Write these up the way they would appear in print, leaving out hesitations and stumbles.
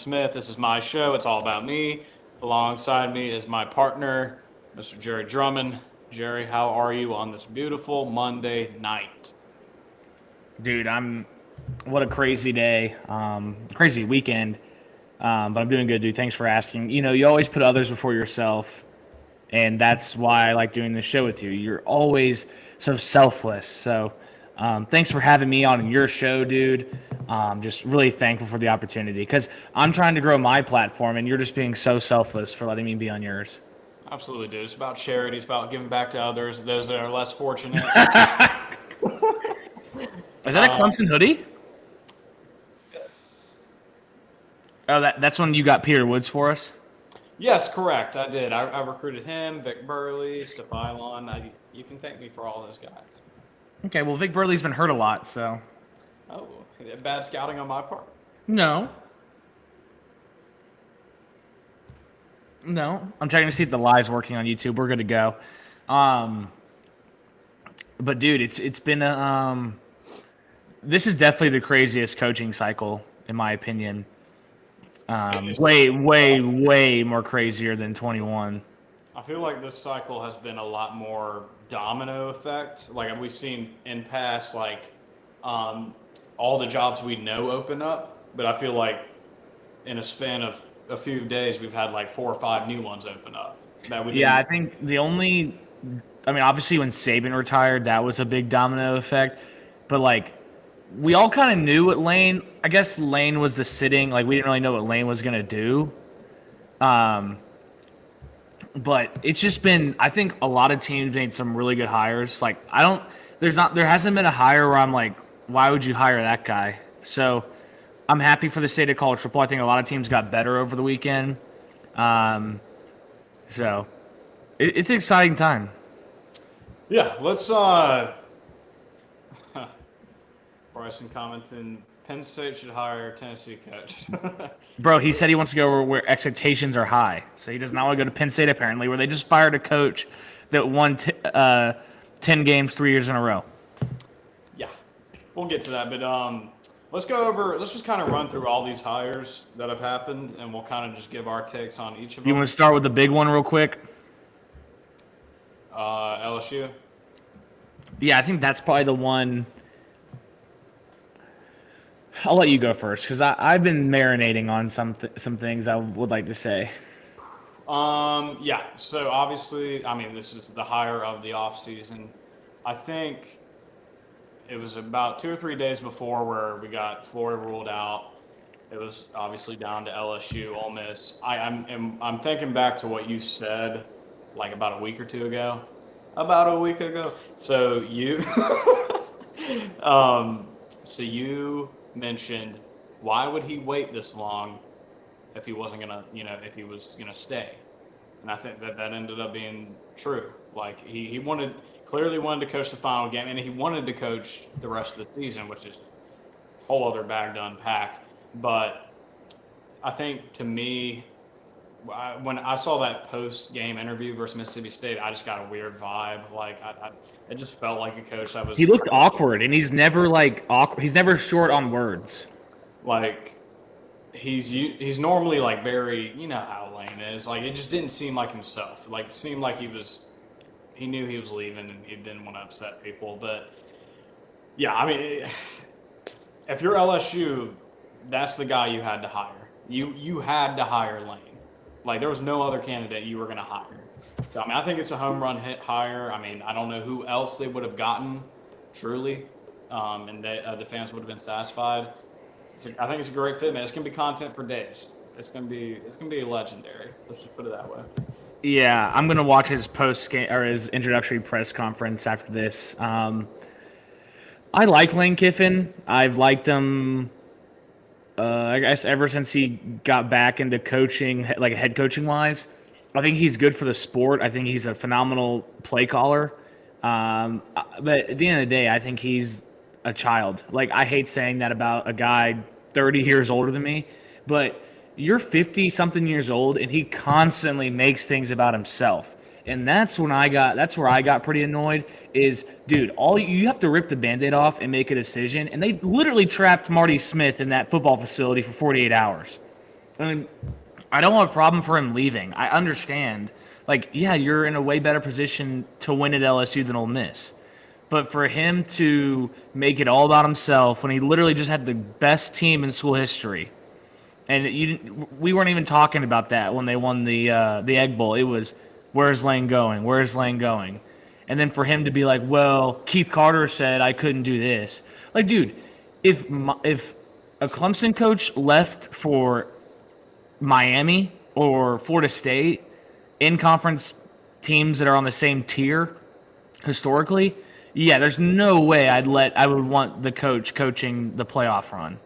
Smith. This is my show. It's all about me. Alongside me is my partner, Mr. Jerry Drummond. Jerry, how are you on this beautiful Monday night? Dude, what a crazy day, crazy weekend, but I'm doing good, dude. Thanks for asking. You always put others before yourself, and that's why I like doing this show with you. You're always so selfless. So, thanks for having me on your show, dude. Just really thankful for the opportunity because I'm trying to grow my platform, and you're just being so selfless for letting me be on yours. Absolutely, dude. It's about charity. It's about giving back to others, those that are less fortunate. Is that a Clemson hoodie? Oh, that's when you got Peter Woods for us. Yes, correct. I did. I recruited him, Vic Burley, Stephylon. You can thank me for all those guys. Okay, well, Vic Burley's been hurt a lot, so Oh, bad scouting on my part. no. No, I'm checking to see if the live's working on YouTube. We're good to go. But dude, it's been this is definitely the craziest coaching cycle in my opinion. Way more crazier than 21. I feel like this cycle has been a lot more domino effect. Like we've seen in past, all the jobs we know open up, but I feel like in a span of a few days, we've had like 4 or 5 new ones open up. That we Yeah, didn't. I think obviously when Saban retired, that was a big domino effect. But like, we all kind of knew what Lane. I guess Lane was the sitting. Like, we didn't really know what Lane was gonna do. But it's just been. I think a lot of teams made some really good hires. Like, there hasn't been a hire where I'm like, why would you hire that guy? So, I'm happy for the state of college football. I think a lot of teams got better over the weekend. So, it's an exciting time. Yeah, let's. Bryson commenting, Penn State should hire a Tennessee coach. Bro, he said he wants to go where expectations are high. So he does not want to go to Penn State, apparently, where they just fired a coach that won 10 games 3 years in a row. Yeah, we'll get to that, but let's go over. Let's just kind of run through all these hires that have happened, and we'll kind of just give our takes on each of You them. want to start with the big one real quick? LSU. Yeah, I think that's probably the one. I'll let you go first because I've been marinating on some things I would like to say. Yeah. So obviously, I mean, this is the hire of the offseason. I think it was about 2 or 3 days before where we got Florida ruled out. It was obviously down to LSU, Ole Miss. I'm thinking back to what you said, like about a week or two ago. About a week ago. So you, so you mentioned why would he wait this long if he wasn't gonna, if he was gonna stay, and I think that ended up being true. Like he clearly wanted to coach the final game, and he wanted to coach the rest of the season, which is a whole other bag to unpack. But I think to me, when I saw that post-game interview versus Mississippi State, I just got a weird vibe. Like it just felt like a coach that was. He looked awkward, and he's never like awkward. He's never short on words. Like he's normally like very, you know how Lane is. Like it just didn't seem like himself. Like it seemed like he knew he was leaving and he didn't want to upset people. But yeah, I mean, if you're LSU, that's the guy you had to hire. You had to hire Lane. Like there was no other candidate you were going to hire. So I mean, I think it's a home run hit hire. I mean, I don't know who else they would have gotten, truly, and the fans would have been satisfied. I think it's a great fit, man. It's gonna be content for days. It's gonna be legendary. Let's just put it that way. Yeah, I'm gonna watch his post game or his introductory press conference after this. I like Lane Kiffin. I've liked him. I guess ever since he got back into coaching, like head coaching wise, I think he's good for the sport. I think he's a phenomenal play caller. But at the end of the day, I think he's a child. Like I hate saying that about a guy 30 years older than me, but you're 50 something years old and he constantly makes things about himself. And that's where I got pretty annoyed is, dude, you have to rip the Band-Aid off and make a decision. And they literally trapped Marty Smith in that football facility for 48 hours. I mean, I don't have a problem for him leaving. I understand. Like, yeah, you're in a way better position to win at LSU than Ole Miss. But for him to make it all about himself when he literally just had the best team in school history, and we weren't even talking about that when they won the Egg Bowl. It was, where's Lane going? Where's Lane going? And then for him to be like, well, Keith Carter said I couldn't do this. Like, dude, if a Clemson coach left for Miami or Florida State in conference teams that are on the same tier historically, yeah, there's no way I would want the coach coaching the playoff run.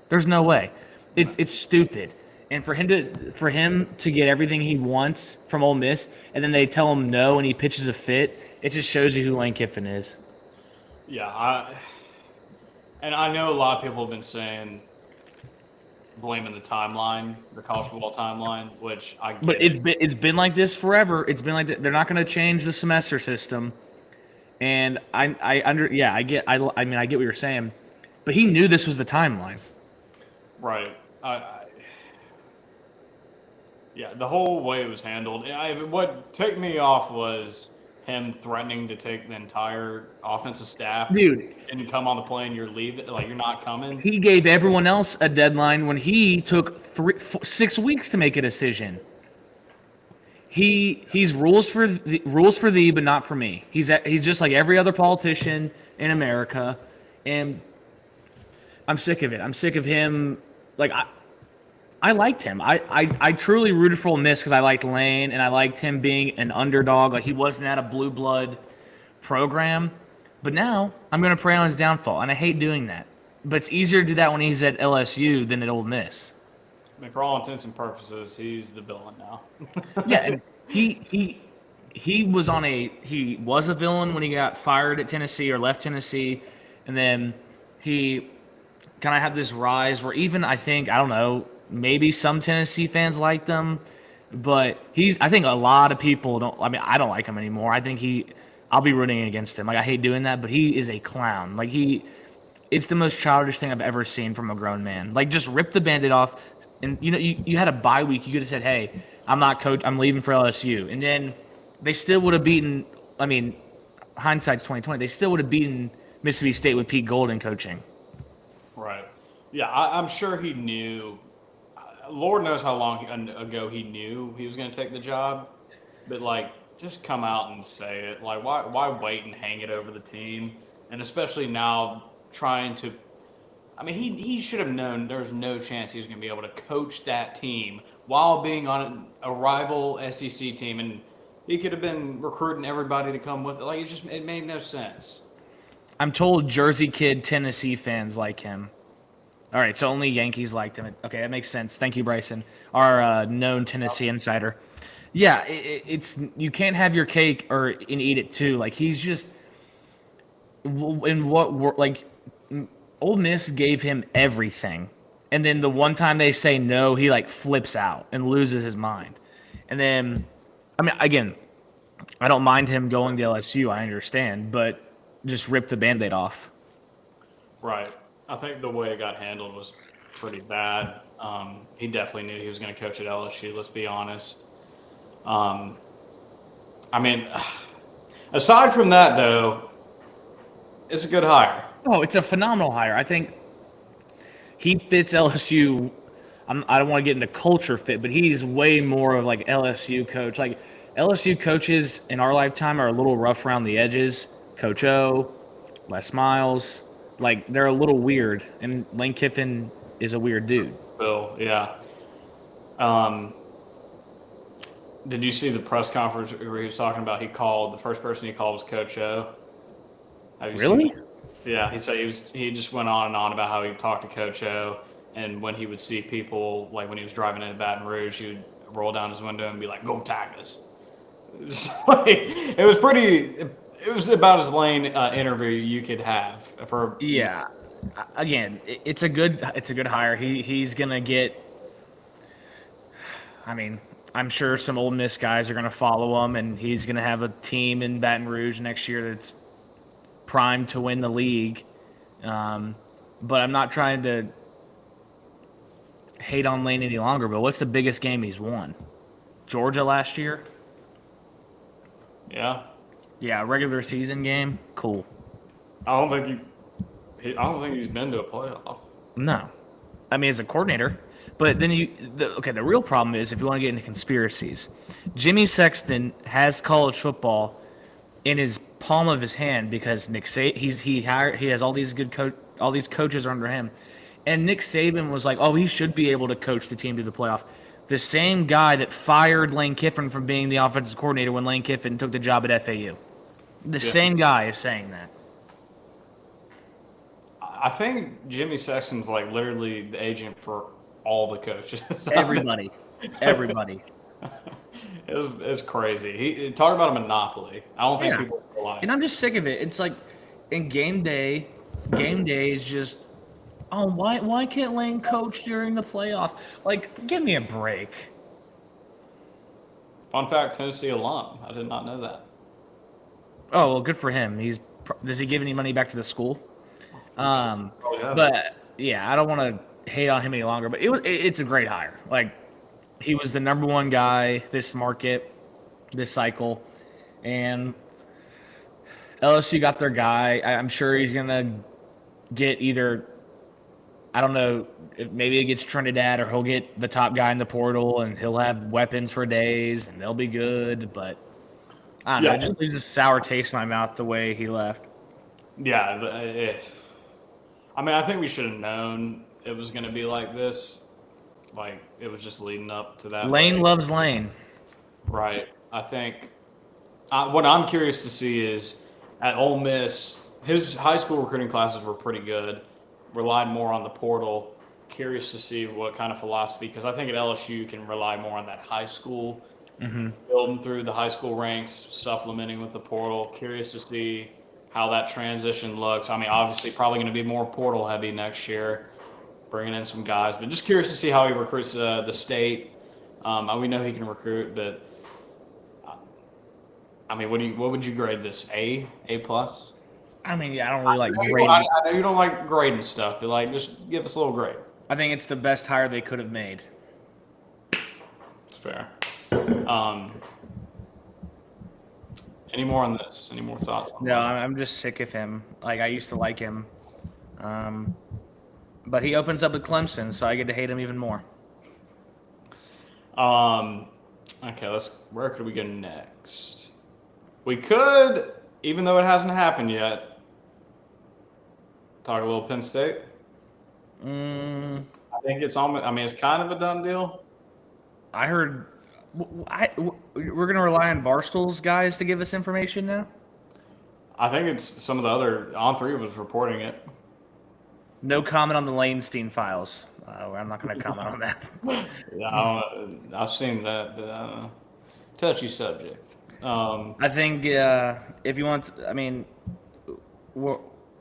There's no way. It's stupid. And for him to get everything he wants from Ole Miss, and then they tell him no, and he pitches a fit, it just shows you who Lane Kiffin is. Yeah, and I know a lot of people have been saying blaming the timeline, the college football timeline, which I get. But it's been like this forever. It's been like that. They're not going to change the semester system. And I get what you're saying, but he knew this was the timeline. Right. Yeah, the whole way it was handled. What ticked me off was him threatening to take the entire offensive staff. Dude, and come on the plane, you're leaving, like you're not coming. He gave everyone else a deadline when he took 6 weeks to make a decision. He's rules for thee, but not for me. He's just like every other politician in America, and I'm sick of it. I'm sick of him. Like I liked him. I truly rooted for Ole Miss because I liked Lane and I liked him being an underdog. Like he wasn't at a blue blood program, but now I'm going to pray on his downfall, and I hate doing that. But it's easier to do that when he's at LSU than at Ole Miss. I mean, for all intents and purposes, he's the villain now. Yeah, and he was a villain when he got fired at Tennessee or left Tennessee, and then he kind of had this rise where even I don't know, maybe some Tennessee fans liked him, but I think a lot of people don't. I mean, I don't like him anymore. I think I'll be rooting against him. Like I hate doing that, but he is a clown. Like it's the most childish thing I've ever seen from a grown man. Like just rip the Band-Aid off. And you had a bye week. You could have said, "Hey, I'm not coach. I'm leaving for LSU," and then they still would have beaten. I mean, hindsight's 2020. They still would have beaten Mississippi State with Pete Golden coaching. Right. Yeah, I'm sure he knew. Lord knows how long ago he knew he was going to take the job, but like, just come out and say it. Like, why wait and hang it over the team? And especially now, trying to. I mean, he should have known there was no chance he was going to be able to coach that team while being on a rival SEC team, and he could have been recruiting everybody to come with it. Like it made no sense. I'm told Jersey kid Tennessee fans like him. All right, so only Yankees liked him. Okay, that makes sense. Thank you, Bryson, our known Tennessee insider. Yeah, it's you can't have your cake and eat it too. Like he's just in what like. Ole Miss gave him everything, and then the one time they say no, he like flips out and loses his mind. And then, I mean, again, I don't mind him going to LSU. I understand, but just rip the Band-Aid off. Right. I think the way it got handled was pretty bad. He definitely knew he was going to coach at LSU. Let's be honest. I mean, aside from that, though, it's a good hire. Oh, it's a phenomenal hire. I think he fits LSU. I don't want to get into culture fit, but he's way more of like LSU coach. Like LSU coaches in our lifetime are a little rough around the edges. Coach O, Les Miles, like they're a little weird, and Lane Kiffin is a weird dude. Bill, yeah. Did you see the press conference where he was talking about? The first person he called was Coach O. Really? Yeah, he said he just went on and on about how he talked to Coach O, and when he would see people, like when he was driving into Baton Rouge, he would roll down his window and be like, "Go Tigers!" It was about as lame interview you could have for. Yeah, again, it's a good hire. He's gonna get. I mean, I'm sure some Ole Miss guys are gonna follow him, and he's gonna have a team in Baton Rouge next year that's primed to win the league, but I'm not trying to. hate on Lane any longer, but what's the biggest game he's won? Georgia last year? Yeah. Yeah, regular season game. Cool. I don't think I don't think he's been to a playoff. No, I mean as a coordinator, but then the real problem is if you want to get into conspiracies, Jimmy Sexton has college football in his palm of his hand because Nick he has all these all these coaches under him, and Nick Saban was like, oh, he should be able to coach the team to the playoff. The same guy that fired Lane Kiffin from being the offensive coordinator when Lane Kiffin took the job at FAU. The same guy is saying that. I think Jimmy Sexton's like literally the agent for all the coaches. Everybody. It's crazy. He talk about a monopoly. I don't think people realize. And I'm just sick of it. It's like in game day is just, oh, why can't Lane coach during the playoff? Like, give me a break. Fun fact: Tennessee alum. I did not know that. Oh well, good for him. Does he give any money back to the school? Yeah. But yeah, I don't want to hate on him any longer. But it's a great hire. Like, he was the number one guy this market, this cycle, and LSU got their guy. I'm sure he's gonna get either, I don't know, maybe it gets Trinidad, or he'll get the top guy in the portal, and he'll have weapons for days, and they'll be good. But I don't know, it just leaves a sour taste in my mouth the way he left. Yeah, I mean, I think we should have known it was going to be like this. Like, it was just leading up to that. Lane loves Lane. Right. I think what I'm curious to see is at Ole Miss, his high school recruiting classes were pretty good, relied more on the portal. Curious to see what kind of philosophy, because I think at LSU you can rely more on that high school, building through the high school ranks, supplementing with the portal. Curious to see how that transition looks. I mean, obviously, probably going to be more portal heavy next year, bringing in some guys. But just curious to see how he recruits the state. We know he can recruit, but I mean, what would you grade this? A plus? I mean, yeah, I don't really like grading. I know you don't like grading stuff, but like, just give us a little grade. I think it's the best hire they could have made. It's fair. Any more on this? Any more thoughts? No, I'm just sick of him. Like, I used to like him. But he opens up at Clemson, so I get to hate him even more. Okay, where could we go next? We could, even though it hasn't happened yet, talk a little Penn State. I think it's almost, I mean, it's kind of a done deal. I heard we're going to rely on Barstool's guys to give us information now? I think it's some of the other, On Three was reporting it. No comment on the Lanestein files. I'm not going to comment on that. Yeah, I've seen that. Touchy subject. I think if you want, I mean,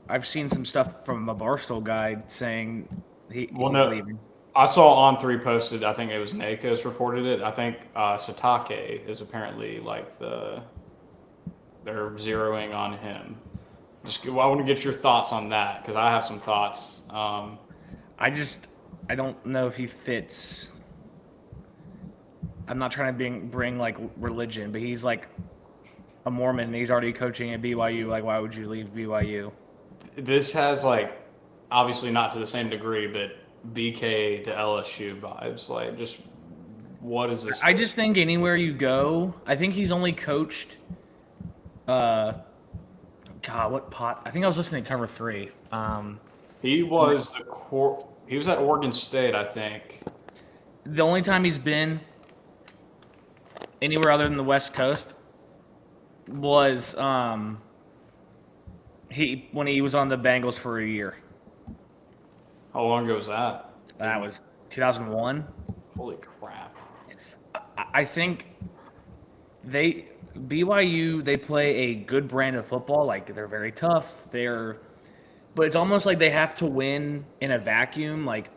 I've seen some stuff from a Barstool guy saying he's leaving. I saw On Three posted. I think it was Nakos reported it. I think Satake is apparently like they're zeroing on him. I want to get your thoughts on that because I have some thoughts. I don't know if he fits. I'm not trying to bring like religion, but he's like a Mormon and he's already coaching at BYU. Like, why would you leave BYU? This has like, obviously not to the same degree, but BK to LSU vibes. Like, just what is this? I just think anywhere you go, I think he's only coached. God, what pot? I think I was listening to Cover 3. He was he was at Oregon State, I think. The only time he's been anywhere other than the West Coast was when he was on the Bengals for a year. How long ago was that? That was 2001. Holy crap! I think BYU, they play a good brand of football. Like, they're very tough. But it's almost like they have to win in a vacuum. Like,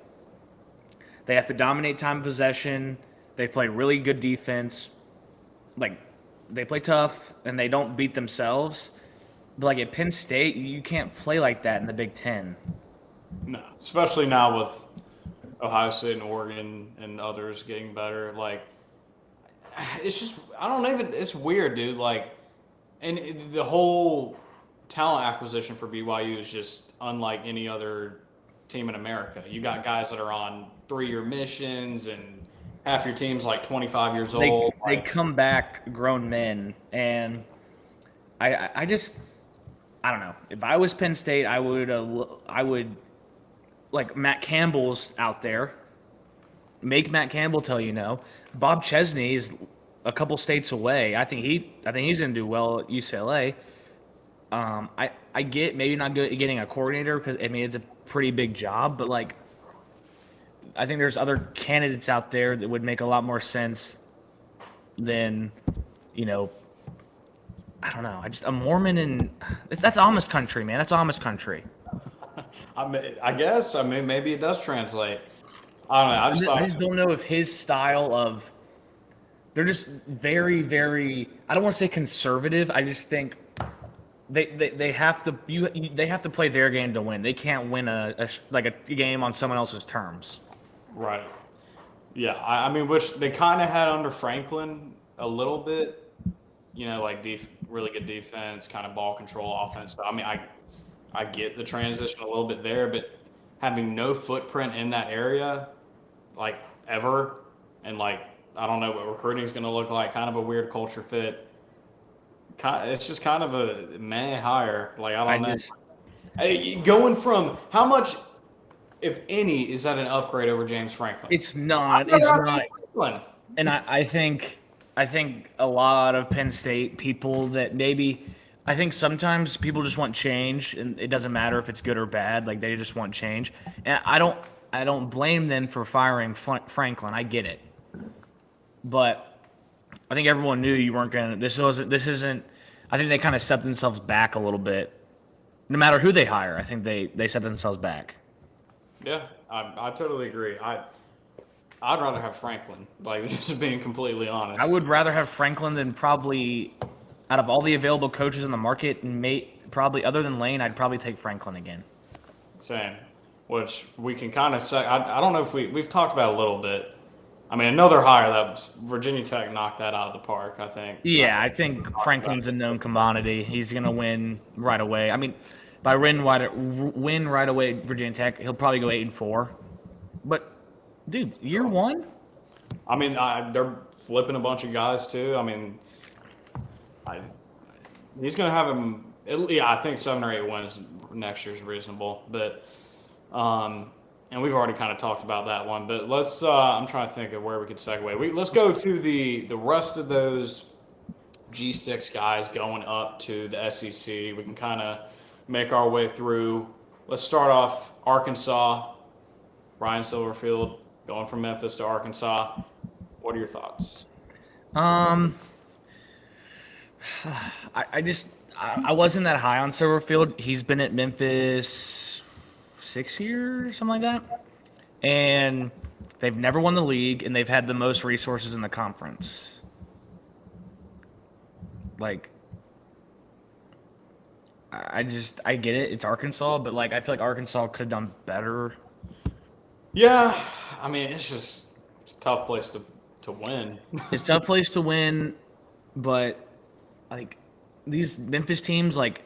they have to dominate time of possession. They play really good defense. Like, they play tough and they don't beat themselves. But like at Penn State, you can't play like that in the Big Ten. No, especially now with Ohio State and Oregon and others getting better. Like, it's just I don't even. It's weird, dude. Like, and the whole talent acquisition for BYU is just unlike any other team in America. You got guys that are on 3-year missions, and half your team's like 25 years old. They Like, come back grown men, and I just I don't know. If I was Penn State, I would like Matt Campbell's out there. Make Matt Campbell tell you no. Bob Chesney is a couple states away. I think he's gonna do well at UCLA. I get maybe not good at getting a coordinator because I mean it's a pretty big job, but like I think there's other candidates out there that would make a lot more sense than you know. I don't know. I just a Mormon and that's Amish country, man. That's Amish country. I mean, I guess. I mean, maybe it does translate. I don't know. I just don't know if his style of they're just very, very. I don't want to say conservative. I just think they have to they have to play their game to win. They can't win a game on someone else's terms. Right. Yeah. I mean, which they kind of had under Franklin a little bit. You know, like really good defense, kind of ball control offense. So, I mean, I get the transition a little bit there, but having no footprint in that area, like ever, and like I don't know what recruiting is going to look like. Kind of a weird culture fit. It's just kind of a meh hire. Like I don't know. Hey, going from how much, if any, is that an upgrade over James Franklin? It's not. It's not. Franklin. And I think a lot of Penn State people that maybe I think sometimes people just want change, and it doesn't matter if it's good or bad. Like they just want change, and I don't blame them for firing Franklin. I get it, but I think everyone knew you weren't gonna. This isn't. I think they kind of set themselves back a little bit. No matter who they hire, I think they set themselves back. Yeah, I totally agree. I'd rather have Franklin. Like just being completely honest. I would rather have Franklin than probably out of all the available coaches in the market, and probably other than Lane, I'd probably take Franklin again. Same. Which we can kind of say. I don't know if we've talked about it a little bit. I mean, another hire that Virginia Tech knocked that out of the park. I think. Yeah, I think Franklin's a known commodity. He's gonna win right away. I mean, by win right away, Virginia Tech, he'll probably go 8-4. But, dude, year one. I mean, they're flipping a bunch of guys too. I mean, he's gonna have him. Yeah, I think 7 or 8 wins next year is reasonable. But, and we've already kind of talked about that one. But let's. I'm trying to think of where we could segue. Let's go to the rest of those G6 guys going up to the SEC. We can kind of make our way through. Let's start off Arkansas. Ryan Silverfield going from Memphis to Arkansas. What are your thoughts? I wasn't that high on Silverfield. He's been at Memphis 6 years, something like that. And they've never won the league, and they've had the most resources in the conference. Like, I get it. It's Arkansas, but like, I feel like Arkansas could have done better. Yeah, I mean, it's a tough place to win. It's a tough place to win, but like these Memphis teams, like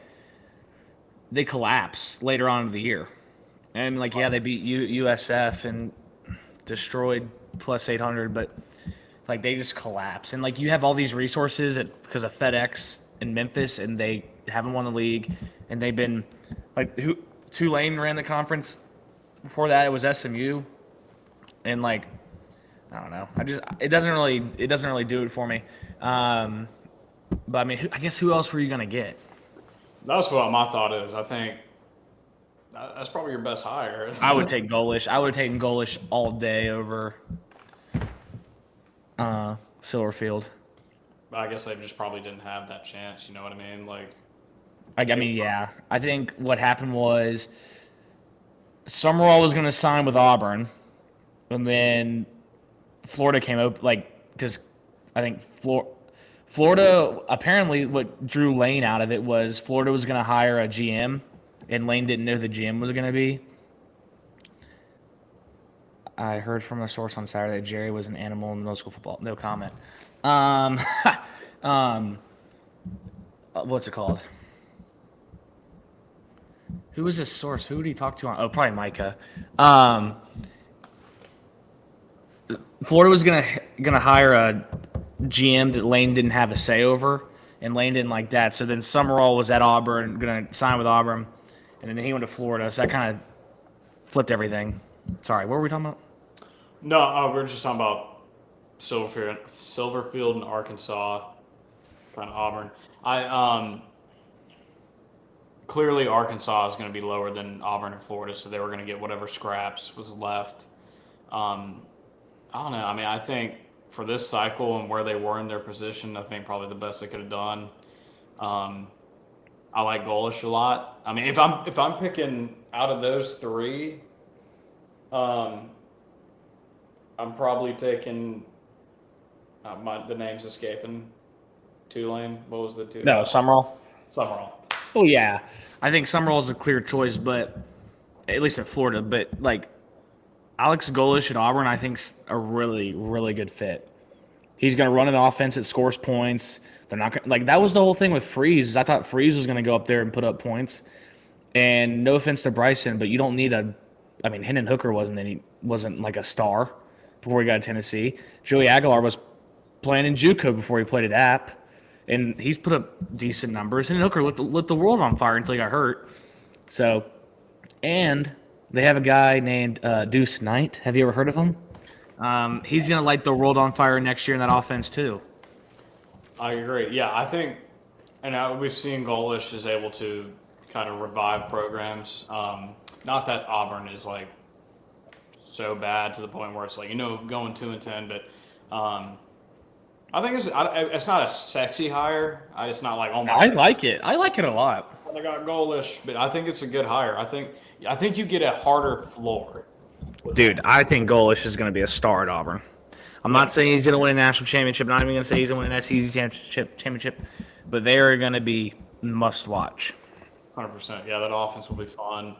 they collapse later on in the year, and like yeah, they beat USF and destroyed plus 800, but like they just collapse, and like you have all these resources because of FedEx in Memphis, and they haven't won the league, and they've been like Tulane ran the conference. Before that, it was SMU, and like I don't know. It doesn't really do it for me. But I mean, I guess who else were you gonna get? That's what my thought is. I think that's probably your best hire. I would take Golish. I would have taken Golish all day over Silverfield. But I guess they just probably didn't have that chance. You know what I mean? Like, I mean, yeah. I think what happened was Summerall was going to sign with Auburn, and then Florida came up, like, because I think Florida, apparently what drew Lane out of it was Florida was going to hire a GM, and Lane didn't know who the GM was going to be. I heard from a source on Saturday that Jerry was an animal in middle school football. No comment. Um, um, what's it called? Who was this source? Who did he talk to on? Oh, probably Micah. Florida was gonna hire a GM that Lane didn't have a say over, and Lane didn't like that. So then Summerall was at Auburn, gonna sign with Auburn, and then he went to Florida. So that kind of flipped everything. Sorry, what were we talking about? No, we're just talking about Silverfield and Arkansas, kind of Auburn. Clearly Arkansas is going to be lower than Auburn and Florida, so they were going to get whatever scraps was left. I don't know. I mean, I think for this cycle and where they were in their position, I think probably the best they could have done. I like Golish a lot. I mean, if I'm picking out of those three, I'm probably taking the name's escaping. Tulane. What was the two? No, Summerall. Summerall. Oh yeah, I think Summerall is a clear choice, but at least in Florida. But like Alex Golish at Auburn, I think's a really, really good fit. He's going to run an offense that scores points. They're not gonna, like that was the whole thing with Freeze. I thought Freeze was going to go up there and put up points. And no offense to Bryson, but you don't need a. I mean, Hendon Hooker wasn't like a star before he got to Tennessee. Joey Aguilar was playing in JUCO before he played at App, and he's put up decent numbers. And Hooker lit the world on fire until he got hurt. So, and they have a guy named Deuce Knight. Have you ever heard of him? He's going to light the world on fire next year in that offense too. I agree. Yeah, I think, and we've seen Golish is able to kind of revive programs. Not that Auburn is like so bad to the point where it's like going 2-10, but I think it's not a sexy hire. It's not like, oh my. I like it. I like it a lot. I got Golish, but I think it's a good hire. I think you get a harder floor. Dude, I think Golish is going to be a star at Auburn. I'm not saying he's going to win a national championship. Not even going to say he's going to win an SEC championship, but they are going to be must watch. 100%. Yeah, that offense will be fun.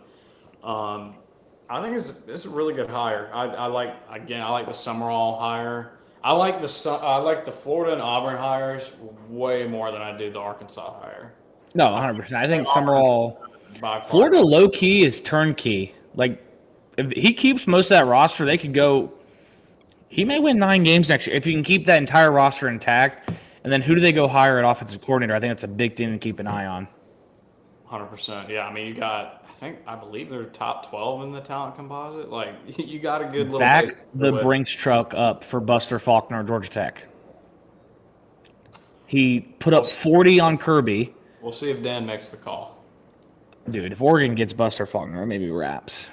I think it's a really good hire. I like the Summerall hire. I like the Florida and Auburn hires way more than I do the Arkansas hire. No, 100%. I think Summerall. Florida low key is turnkey. Like if he keeps most of that roster, they could go. He may win 9 games next year if you can keep that entire roster intact. And then who do they go hire at offensive coordinator? I think that's a big thing to keep an eye on. 100%. Yeah, I mean, you got. I believe they're top 12 in the talent composite. Like you got a good little. Back the Brinks truck up for Buster Faulkner at Georgia Tech. He put up 40 on Kirby. We'll see if Dan makes the call. Dude, if Oregon gets Buster Faulkner, maybe wraps.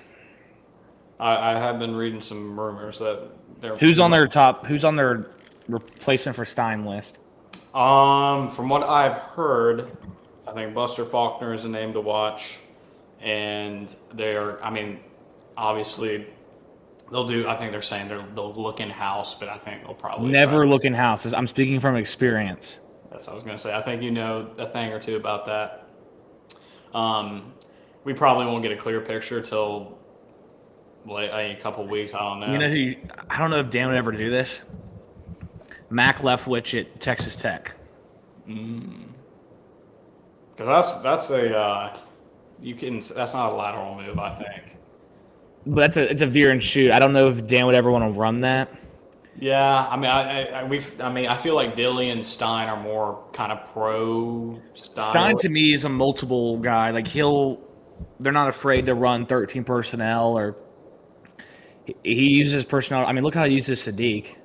I have been reading some rumors that they're. Who's on their replacement for Stein list? From what I've heard, I think Buster Faulkner is a name to watch, and they're. I mean, obviously, they'll do. I think they're saying they'll look in house, but I think they'll probably never look in house. I'm speaking from experience. That's what I was going to say. I think you know a thing or two about that. We probably won't get a clear picture till a couple weeks. I don't know. I don't know if Dan would ever do this. Mac Leftwich at Texas Tech. Because that's not a lateral move, I think. But it's a veer and shoot. I don't know if Dan would ever want to run that. Yeah, I mean, I feel like Dilly and Stein are more kind of pro style. Stein to me is a multiple guy. Like they're not afraid to run 13 personnel or he uses personnel. I mean, look how he uses Sadiq.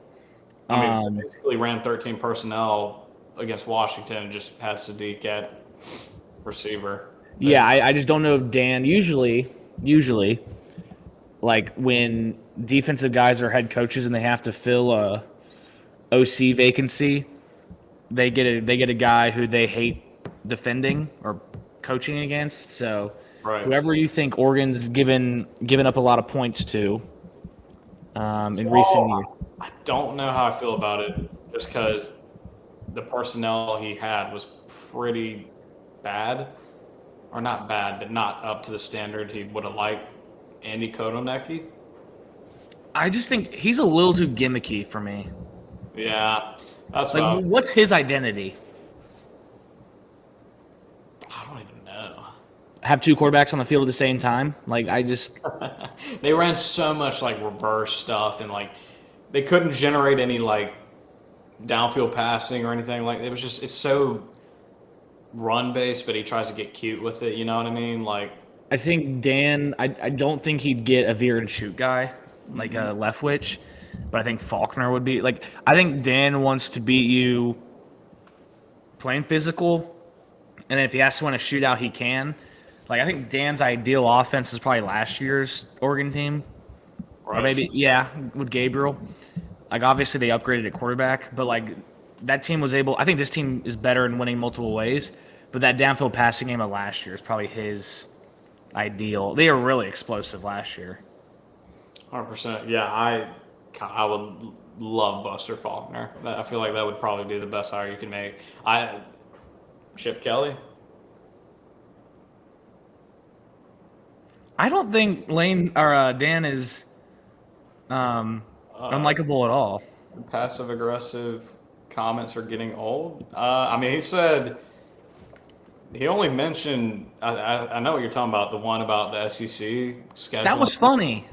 I mean, basically ran 13 personnel against Washington and just had Sadiq at receiver. Yeah, I just don't know if Dan usually, like when defensive guys are head coaches and they have to fill a OC vacancy, they get a guy who they hate defending or coaching against. So whoever you think Oregon's given up a lot of points to in recent years. I don't know how I feel about it just because the personnel he had was pretty bad. Or not bad, but not up to the standard he would have liked. Andy Kotelnicki. I just think he's a little too gimmicky for me. Yeah, that's what Like, I was. what's his identity? I don't even know. Have two quarterbacks on the field at the same time? Like, I just They ran so much like reverse stuff and like they couldn't generate any like downfield passing or anything like it was just it's so run based, but he tries to get cute with it. You know what I mean? Like, I think Dan. I don't think he'd get a veer and shoot guy like a Leftwich, but I think Faulkner would be like. I think Dan wants to beat you playing physical, and then if he has to win a shootout, he can. Like I think Dan's ideal offense is probably last year's Oregon team, or right? maybe with Gabriel. Like obviously they upgraded at quarterback, but like that team was able. I think this team is better in winning multiple ways, but that downfield passing game of last year is probably his ideal. They were really explosive last year. 100%. Yeah, I would love Buster Faulkner. I feel like that would probably be the best hire you can make. Chip Kelly. I don't think Lane or Dan is unlikable at all. Passive aggressive comments are getting old. I mean, he said he only mentioned. I know what you're talking about. The one about the SEC schedule. That was funny,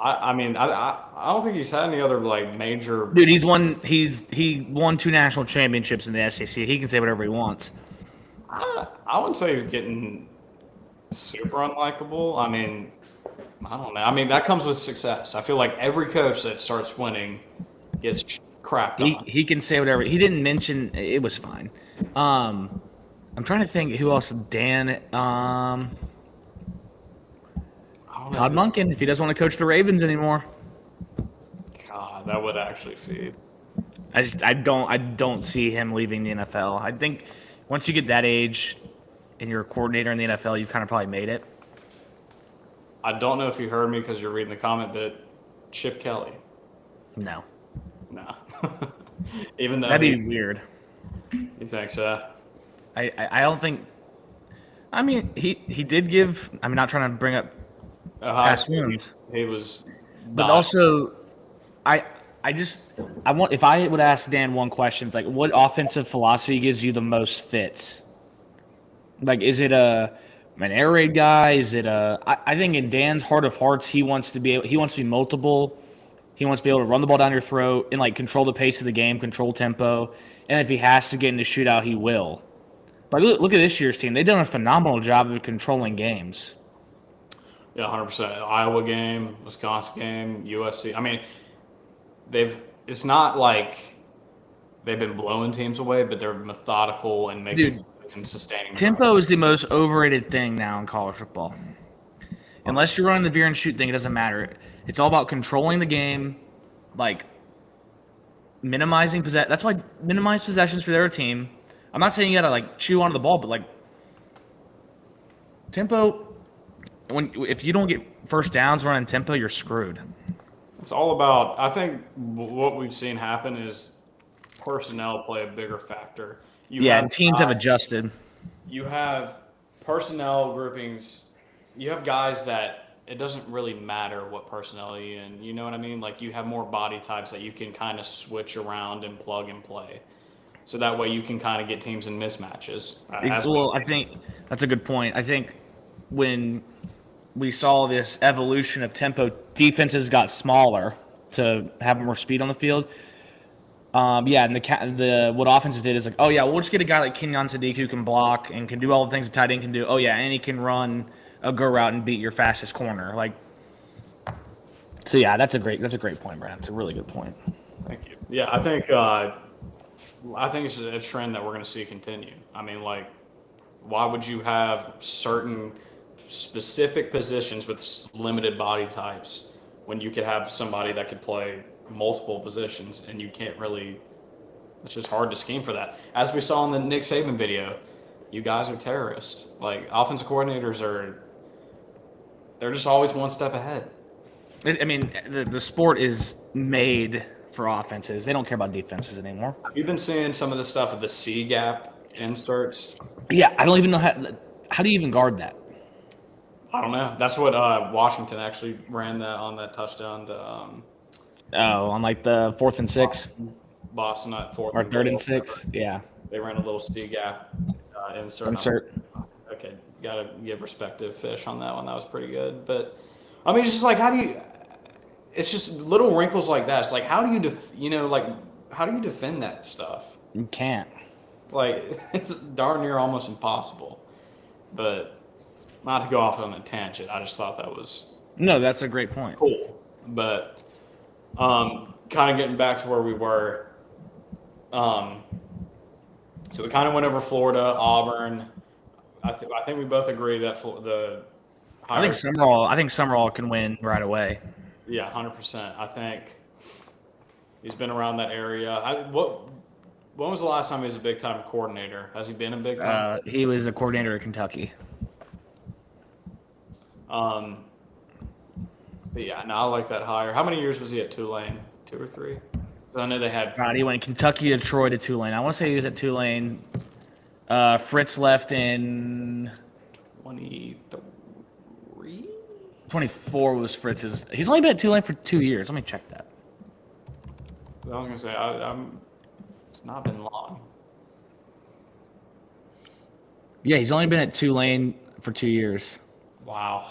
I mean, I don't think he's had any other like major. dude. He won 2 national championships in the SEC. He can say whatever he wants. I wouldn't say he's getting super unlikable. I mean, I don't know. I mean, that comes with success. I feel like every coach that starts winning gets crapped on. He can say whatever. He didn't mention it was fine. I'm trying to think who else. Dan. I don't Todd know. Monken, if he doesn't want to coach the Ravens anymore. God, that would actually feed. I don't see him leaving the NFL. I think once you get that age and you're a coordinator in the NFL, you've kind of probably made it. I don't know if you heard me because you're reading the comment, but Chip Kelly. No. No. Even though That'd be weird. you think so? I don't think. I mean, he did give. I'm not trying to bring up Ohio past State, wounds, he was. but dying. also, I want if I would ask Dan one question, it's like, what offensive philosophy gives you the most fits? Like, is it an air raid guy? Is it I think in Dan's heart of hearts, he wants to be multiple. He wants to be able to run the ball down your throat and like control the pace of the game, control tempo, and if he has to get into shootout, he will. But look at this year's team; they've done a phenomenal job of controlling games. Yeah, 100%. Iowa game, Wisconsin game, USC. I mean, they've. It's not like they've been blowing teams away, but they're methodical and making plays and sustaining. Tempo is the most overrated thing now in college football. Unless you're running the veer and shoot thing, it doesn't matter. It's all about controlling the game, like minimizing possession. That's why minimize possessions for their team. I'm not saying you gotta like chew onto the ball, but like tempo. If you don't get first downs running tempo, you're screwed. It's all about. I think what we've seen happen is personnel play a bigger factor. And teams have adjusted. You have personnel groupings. You have guys that it doesn't really matter what personnel you're in. You know what I mean? Like you have more body types that you can kind of switch around and plug and play. So that way you can kind of get teams in mismatches. I think that's a good point. I think when we saw this evolution of tempo, defenses got smaller to have more speed on the field. And the what offenses did is like, oh yeah, we'll just get a guy like Kenyon Sadiq who can block and can do all the things a tight end can do. Oh yeah, and he can run a go route and beat your fastest corner. Like, so yeah, that's a great point, Brad. That's a really good point. Thank you. Yeah, I think it's a trend that we're going to see continue. I mean, like, why would you have certain specific positions with limited body types when you could have somebody that could play multiple positions and you can't really? It's just hard to scheme for that. As we saw in the Nick Saban video, you guys are terrorists. Like, offensive coordinators they're just always one step ahead. I mean, the sport is made for offenses. They don't care about defenses anymore. You've been seeing some of the stuff of the C gap inserts. Yeah, I don't even know how do you even guard that? I don't know. That's what Washington actually ran that on that touchdown to Oh, on like the 4th and 6 Boston at fourth or and 3rd and goal. 6. Yeah, They ran a little C gap insert. And I was insert. like, okay, gotta give respect to Fish on that one. That was pretty good. But I mean, it's just like how do you? It's just little wrinkles like that. It's like how do you like how do you defend that stuff? You can't. Like it's darn near almost impossible. But not to go off on a tangent, I just thought that was No, that's a great point. cool. But kind of getting back to where we were. So we kind of went over Florida, Auburn. I think we both agree that the I think Summerall can win right away. Yeah, 100%. I think he's been around that area. When was the last time he was a big time coordinator? Has he been a big time? He was a coordinator at Kentucky. But yeah, no, I like that hire. How many years was he at Tulane? 2 or 3? Because I know they had. God, he went Kentucky to Troy to Tulane. I want to say he was at Tulane. Fritz left in 23. 24 was Fritz's. He's only been at Tulane for 2 years. Let me check that. I was gonna say it's not been long. Yeah, he's only been at Tulane for 2 years. Wow.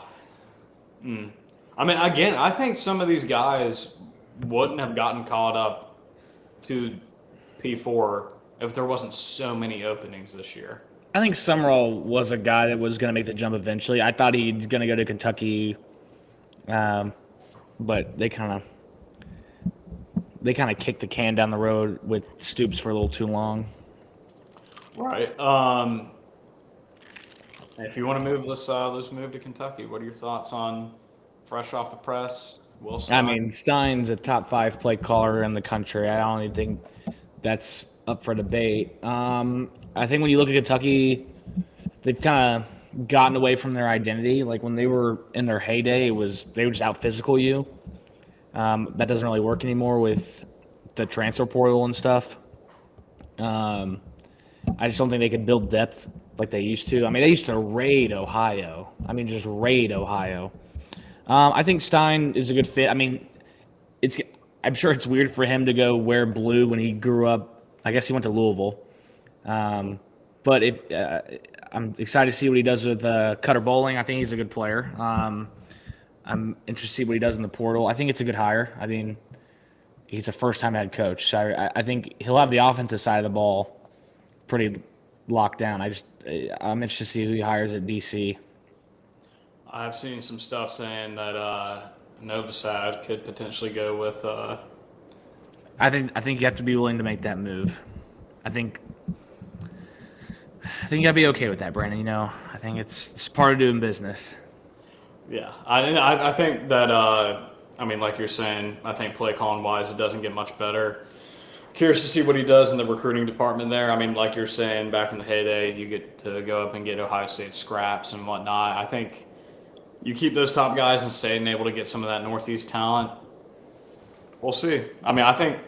I mean, again, I think some of these guys wouldn't have gotten caught up to P4 if there wasn't so many openings this year. I think Summerall was a guy that was going to make the jump eventually. I thought he's going to go to Kentucky, but they kind of kicked the can down the road with Stoops for a little too long. Right. If you want to move, let's move to Kentucky. What are your thoughts on fresh off the press, Will Stein? I mean, Stein's a top 5 play caller in the country. I don't even think that's up for debate. I think when you look at Kentucky, they've kind of gotten away from their identity. Like when they were in their heyday, they would just out physical you. That doesn't really work anymore with the transfer portal and stuff. I just don't think they can build depth like they used to. I mean, they used to raid Ohio. Just raid Ohio. I think Stein is a good fit. I mean, I'm sure it's weird for him to go wear blue when he grew up. I guess he went to Louisville. But I'm excited to see what he does with Cutter Bowling. I think he's a good player. I'm interested to see what he does in the portal. I think it's a good hire. I mean, he's a first-time head coach. So I think he'll have the offensive side of the ball pretty locked down. I'm interested to see who he hires at DC. I've seen some stuff saying that Novosad could potentially go with. I think you have to be willing to make that move. I think you gotta be okay with that, Brandon. I think it's part of doing business. Yeah, I think that. Like you're saying, I think play calling wise, it doesn't get much better. Curious to see what he does in the recruiting department there. I mean, like you're saying, back in the heyday, you get to go up and get Ohio State scraps and whatnot. I think you keep those top guys and staying able to get some of that Northeast talent. We'll see. I mean, I think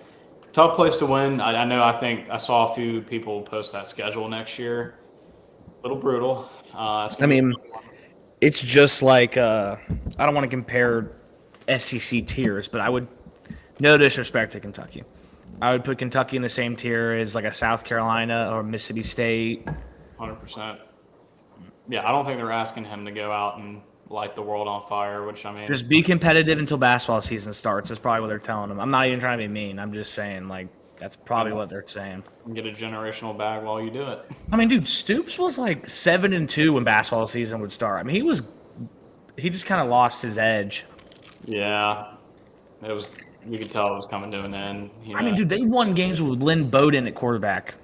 tough place to win. I think I saw a few people post that schedule next year. A little brutal. It's just like I don't want to compare SEC tiers, but I would, no disrespect to Kentucky, I would put Kentucky in the same tier as like a South Carolina or Mississippi State. 100%. Yeah, I don't think they're asking him to go out and light the world on fire, which just be competitive until basketball season starts. That's probably what they're telling him. I'm not even trying to be mean. I'm just saying, like, that's probably what they're saying. Get a generational bag while you do it. I mean, dude, Stoops was like 7-2 when basketball season would start. I mean, he just kind of lost his edge. Yeah, you could tell it was coming to an end. I mean, dude, they won games with Lynn Bowden at quarterback.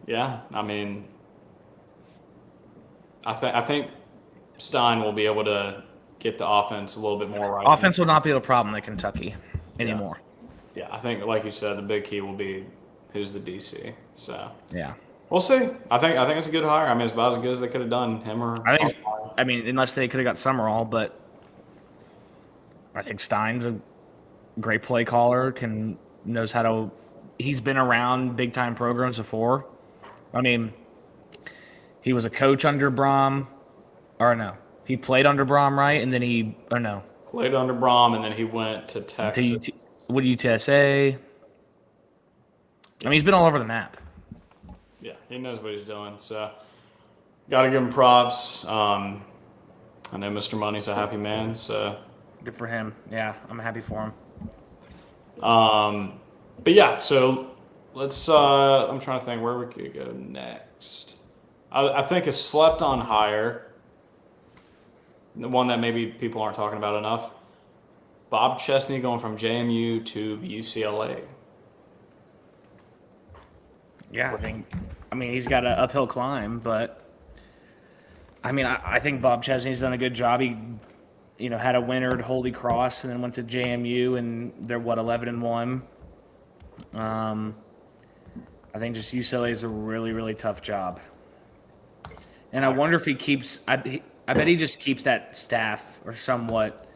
Yeah, I mean, I think Stein will be able to get the offense a little bit more right. Offense will not be a problem at Kentucky anymore. Yeah, I think, like you said, the big key will be who's the DC. So yeah, we'll see. I think it's a good hire. I mean, it's about as good as they could have done him or. Unless they could have got Summerall, but I think Stein's a great play caller. Knows how to. He's been around big time programs before. I mean, he was a coach under Brom. Or no, he played under Brom, right? And then no, Played under Brom, and then he went to Texas. What UTSA? I mean, he's been all over the map. Yeah, he knows what he's doing. So, got to give him props. I know Mr. Money's a happy man, so Good for him. Yeah, I'm happy for him. But yeah, so let's. I'm trying to think where we could go next. I think a slept on hire, the one that maybe people aren't talking about enough. Bob Chesney going from JMU to UCLA. Yeah, I mean, he's got an uphill climb, but I mean, I think Bob Chesney's done a good job. He, had a winner at Holy Cross and then went to JMU, and they're 11-1. I think just UCLA is a really, really tough job, and I wonder if he keeps. I bet he just keeps that staff or somewhat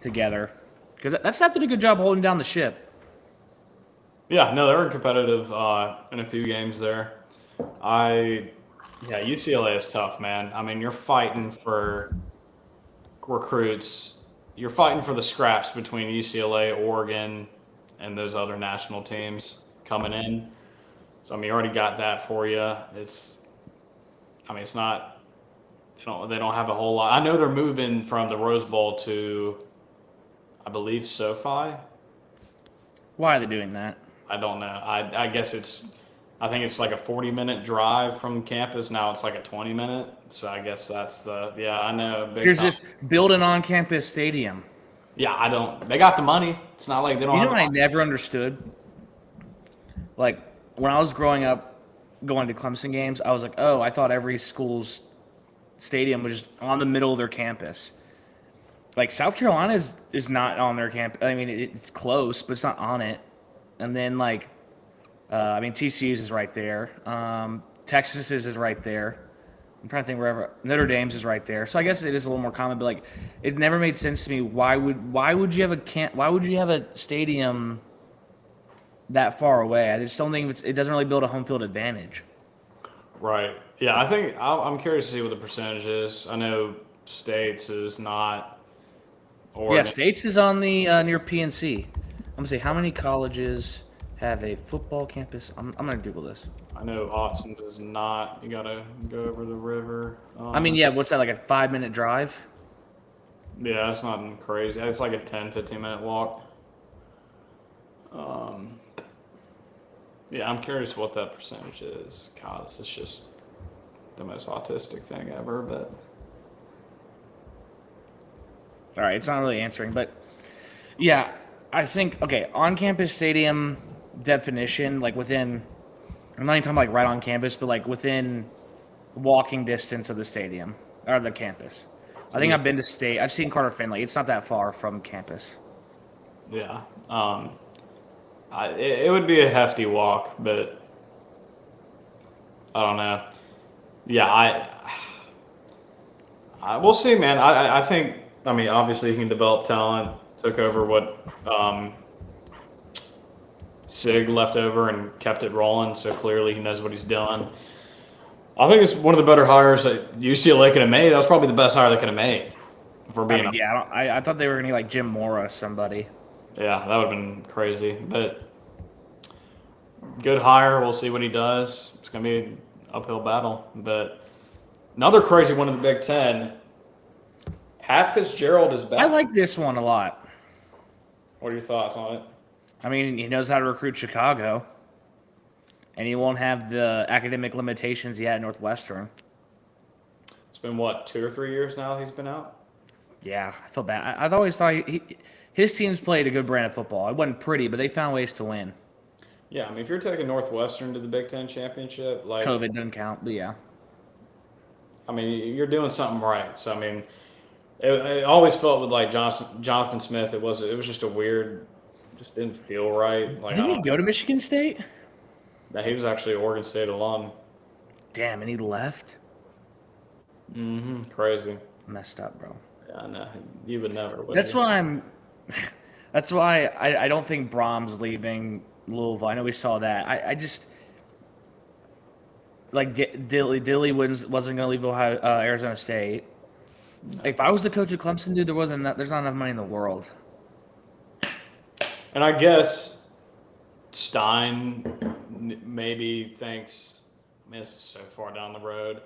together, because that staff did a good job holding down the ship. Yeah, no, they were competitive in a few games there. UCLA is tough, man. I mean, you're fighting for recruits. You're fighting for the scraps between UCLA, Oregon, and those other national teams coming in. So, I mean, you already got that for you. It's not. They don't have a whole lot. I know they're moving from the Rose Bowl to, I believe, SoFi. Why are they doing that? I don't know. I guess I think it's like a 40-minute drive from campus. Now it's like a 20-minute. So I guess that's I know. Here's just build an on-campus stadium. Yeah, they got the money. It's not like they don't You have know what I never understood? Like, when I was growing up going to Clemson games, I was like, oh, I thought every school's stadium was just on the middle of their campus. Like, South Carolina is not on their campus. I mean, it's close, but it's not on it. And then, TCU's is right there. Texas's is right there. I'm trying to think wherever. Notre Dame's is right there. So I guess it is a little more common, but it never made sense to me. Why would you have a stadium that far away? I just don't think it doesn't really build a home field advantage. Right. Yeah, I think I'm curious to see what the percentage is. I know States is not. Yeah, States is on the near PNC. I'm gonna say how many colleges have a football campus. I'm gonna Google this. I know Austin does not. You gotta go over the river. What's that, like a 5-minute drive? Yeah, that's not crazy. It's like a 10-15-minute walk. I'm curious what that percentage is. God, this is just the most autistic thing ever, but. All right, it's not really answering, but yeah, I think, on-campus stadium definition, I'm not even talking right on campus, but within walking distance of the stadium or the campus. I think I've been to state. I've seen Carter Finley. It's not that far from campus. Yeah. It would be a hefty walk, but I don't know. Yeah, we'll see, man. I think, obviously he can develop talent. Took over what Sig left over and kept it rolling, so clearly he knows what he's doing. I think it's one of the better hires that UCLA could have made. That was probably the best hire they could have made. I thought they were going to get Jim Mora, somebody. Yeah, that would have been crazy. But good hire. We'll see what he does. It's going to be an uphill battle. But another crazy one in the Big Ten. Pat Fitzgerald is back. I like this one a lot. What are your thoughts on it? He knows how to recruit Chicago. And he won't have the academic limitations he had at Northwestern. It's been, 2 or 3 years now he's been out? Yeah, I feel bad. I've always thought his teams played a good brand of football. It wasn't pretty, but they found ways to win. Yeah, if you're taking Northwestern to the Big Ten championship, COVID doesn't count, but yeah. You're doing something right. So, it always felt with Jonathan Smith. It was just a weird, just didn't feel right. Didn't he go to Michigan State? No, he was actually an Oregon State alum. Damn, and he left? Mm-hmm. Crazy. Messed up, bro. Yeah, I know. You would never. That's why I don't think Brom's leaving Louisville. I know we saw that. I just Dilly wasn't going to leave Arizona State. If I was the coach of Clemson, dude, there's not enough money in the world. And I guess Stein maybe thinks, I mean, this is so far down the road.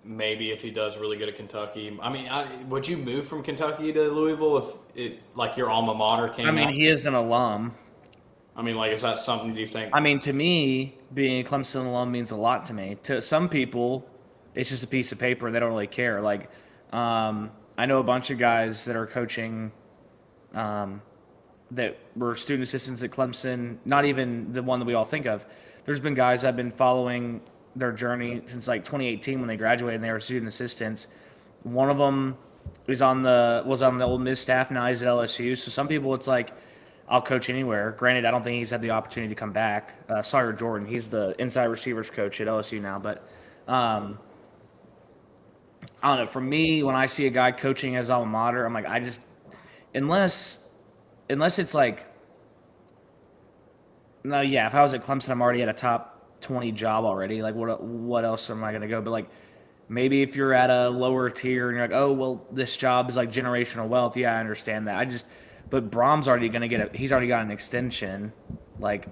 Maybe if he does really good at Kentucky, I mean, would you move from Kentucky to Louisville if it like your alma mater came I mean, out? he is an alum. I mean, like, is that something do you think? I mean, to me, being a Clemson alum means a lot to me. To some people, it's just a piece of paper. They don't really care. Like, I know a bunch of guys that are coaching that were student assistants at Clemson, not even the one that we all think of. There's been guys that have been following their journey since like 2018 when they graduated and they were student assistants. One of them was on the Ole Miss staff, now he's at LSU. So some people, it's like, I'll coach anywhere. Granted, I don't think he's had the opportunity to come back. Sawyer Jordan, he's the inside receivers coach at LSU now. But I don't know. For me, when I see a guy coaching as alma mater, I'm like, unless it's like, no, yeah. If I was at Clemson, I'm already at a top 20 job already. Like, what else am I gonna go? But like, maybe if you're at a lower tier and you're like, oh well, this job is like generational wealth. Yeah, I understand that. But Brom's already gonna he's already got an extension. Like,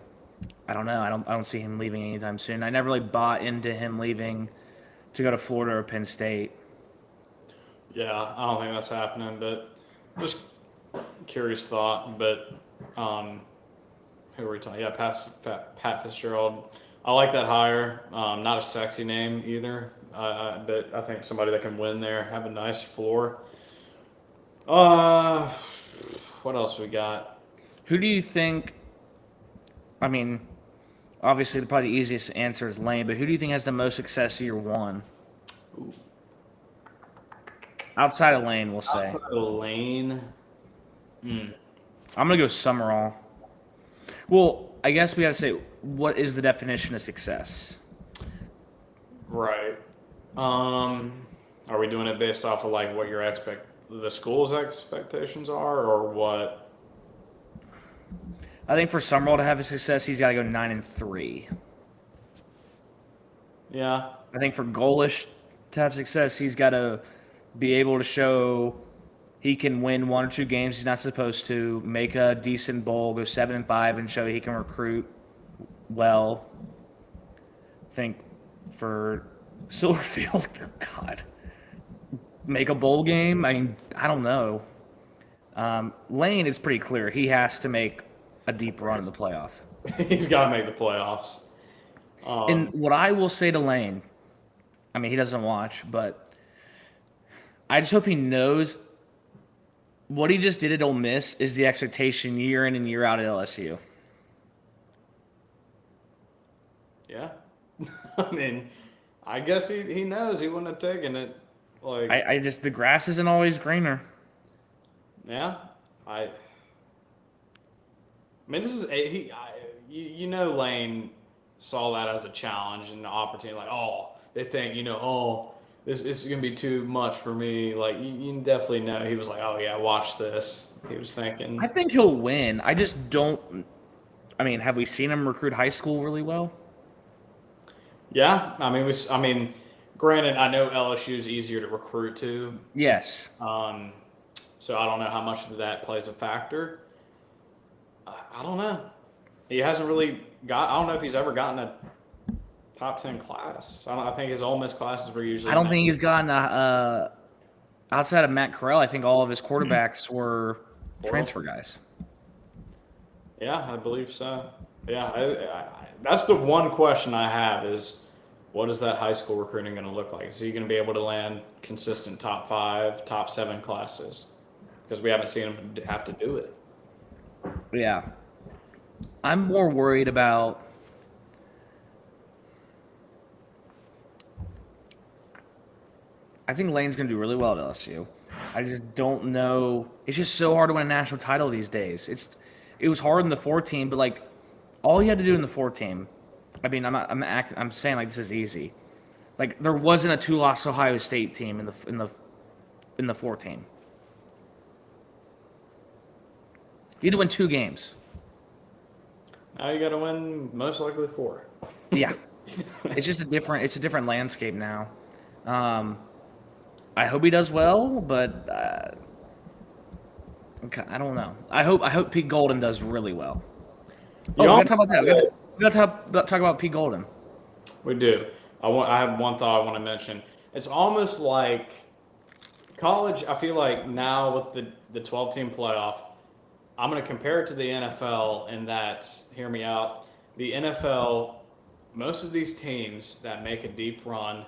I don't know. I don't see him leaving anytime soon. I never really bought into him leaving to go to Florida or Penn State. Yeah, I don't think that's happening, but just curious thought. But who were we talking? Yeah, Pat Fitzgerald. I like that hire. Not a sexy name either, but I think somebody that can win there, have a nice floor. What else we got? Who do you think? I mean, obviously, probably the easiest answer is Lane, but who do you think has the most success year one? Ooh. Outside of Lane, we'll say. Outside of Lane. I'm gonna go Summerall. Well, I guess we gotta say, what is the definition of success? Right. Are we doing it based off of like what the school's expectations are, or what? I think for Summerall to have a success, he's got to go 9-3. Yeah. I think for Golish to have success, he's got to be able to show he can win 1 or 2 games he's not supposed to, make a decent bowl, go 7-5, and show he can recruit well. I think for Silverfield, God, make a bowl game. I mean, I don't know. Lane is pretty clear. He has to make a deep run in the playoff. He's got to make the playoffs. And what I will say to Lane, I mean, he doesn't watch, but I just hope he knows what he just did at Ole Miss is the expectation year in and year out at LSU. Yeah. I mean, I guess he knows he wouldn't have taken it. Like, I just, the grass isn't always greener. yeah. I mean, this is you know, Lane saw that as a challenge and an opportunity. Like, oh, they think, oh, this is gonna be too much for me. Like, you definitely know he was like, oh yeah, watch this. He was thinking. I think he'll win. I just don't. I mean, have we seen him recruit high school really well? Yeah, I mean, granted, I know LSU is easier to recruit to. Yes. So I don't know how much of that plays a factor. I don't know. He hasn't really I don't know if he's ever gotten a top 10 class. I think his Ole Miss classes were usually. I don't think he's gotten outside of Matt Corral. I think all of his quarterbacks were transfer guys. Yeah, I believe so. Yeah, that's the one question I have is, what is that high school recruiting going to look like? Is he going to be able to land consistent top 5, top 7 classes? Because we haven't seen him have to do it. Yeah. I'm more worried about I think Lane's going to do really well at LSU. I just don't know. It's just so hard to win a national title these days. It was hard in the 4 team, but like all you had to do in the 4 team. I mean, I'm saying like this is easy. Like there wasn't a 2-loss Ohio State team in the 4 team. You had to win 2 games. Now you got to win most likely 4. Yeah, it's a different landscape now. I hope he does well, but okay, I don't know. I hope Pete Golden does really well. You Oh, we got to talk almost about that. We got to talk about Pete Golden. we do. I have one thought I want to mention. It's almost like college. I feel like now with the 12 team playoff, I'm going to compare it to the NFL in that, hear me out. The NFL, most of these teams that make a deep run